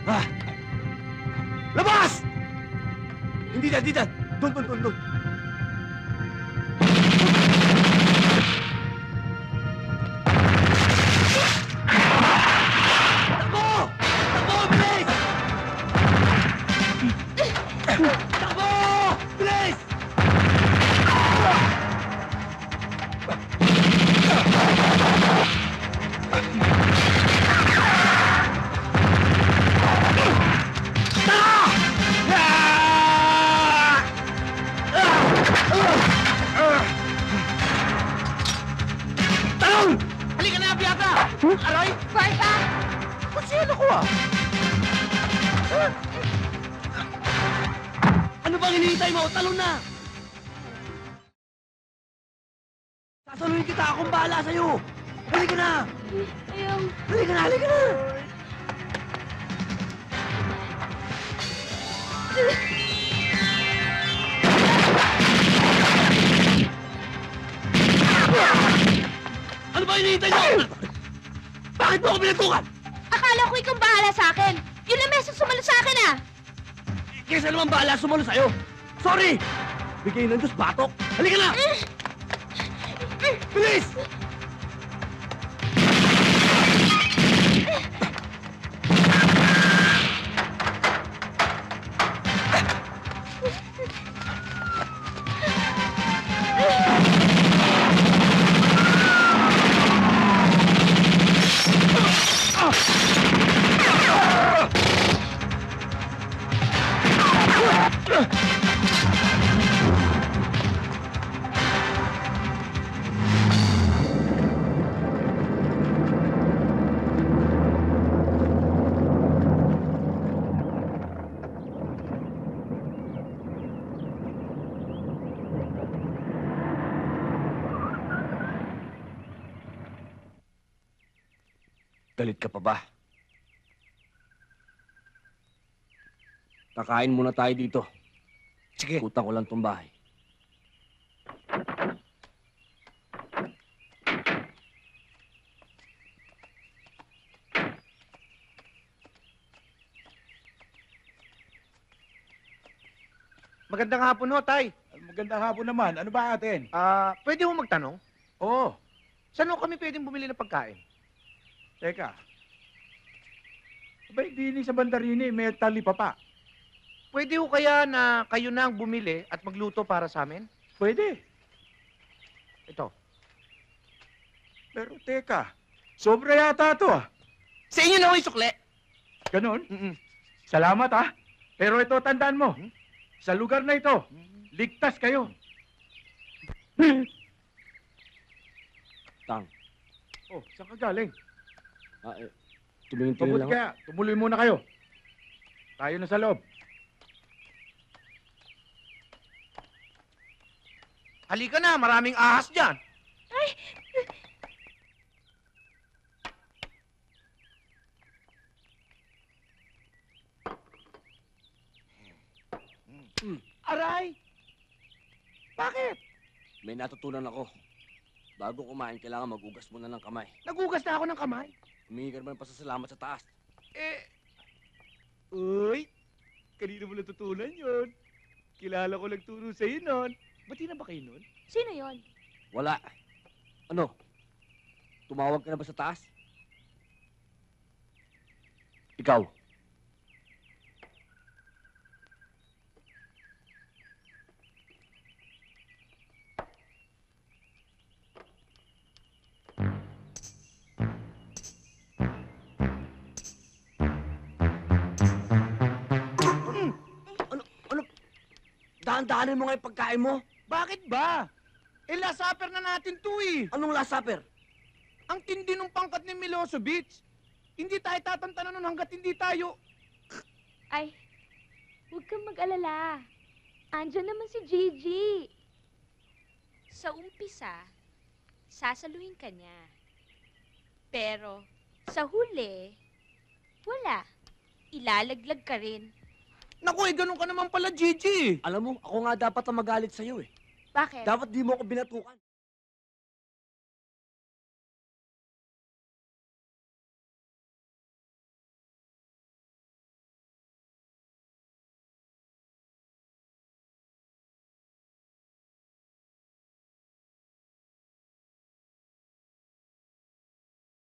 Ah! Labas! Hindi dyan, hindi dyan! Doon! Takbo! Takbo, bilis! Takbo! Bilis! Talon! Halika na, Biata! Aray! Kwarta! Kutsilo ko ah! Ano bang hinihintay mo? Talon na! Sasaluhin kita! Akong bahala sa'yo! Halika na! Ayaw. Halika na! Halika na! Ano ba hinihintay mo? Bakit mo ako pinagtukan? Akala ko ikaw bahala sa akin. Yun ang meso sumalo sa akin ah. Kesa naman bahala sumalo sa'yo. Sorry! Bigay ng Diyos, batok! Halika na! Bilis! Galit ka pa ba? Kakain muna tayo dito. Sige. Utang ko lang tong bahay. Magandang hapon ho, Tay. Magandang hapon naman. Ano ba atin? Pwede ho magtanong? Oo. Saan ho kami pwedeng bumili ng pagkain? Teka. Abay, di sa Bandarini, may talipapa. Pwede ho kaya na kayo na ang bumili at magluto para sa amin? Pwede. Ito. Pero teka, sobra yata to ah. Sa inyo na ho yung sukle. Ganun? Mm-mm. Salamat ah. Pero ito, tandaan mo. Sa lugar na ito, ligtas kayo. Tang. Oh, saan ka galing? Tumingin-tingin Mabuti lang. kaya, tumuloy muna kayo. Tayo na sa loob. Halika na, maraming ahas dyan. Aray! Bakit? May natutunan ako. Bago kumain, kailangan magugas muna ng kamay. Nagugas na ako ng kamay. Humingi ka naman pasasalamat sa taas. Uy! Kanina mo natutunan yun. Kilala ko nagturo sa'yo nun. Ba't na ba kayo nun? Sino yon? Wala. Ano? Tumawag ka na ba sa taas? Ikaw. Dahan-dahanin mo nga yung pagkain mo. Bakit ba? Last supper na natin to eh. Anong last supper? Ang tindi ng pangkat ni Milosevic. Hindi tayo tatantanan nun hanggat hindi tayo... Ay, huwag kang mag-alala. Andiyan naman si Gigi. Sa umpisa, sasaluhin ka niya. Pero, sa huli, wala. Ilalaglag ka rin. Naku, ganun ka naman pala, Gigi. Alam mo, ako nga dapat ang magalit sa'yo eh. Bakit? Dapat di mo ako binatukan.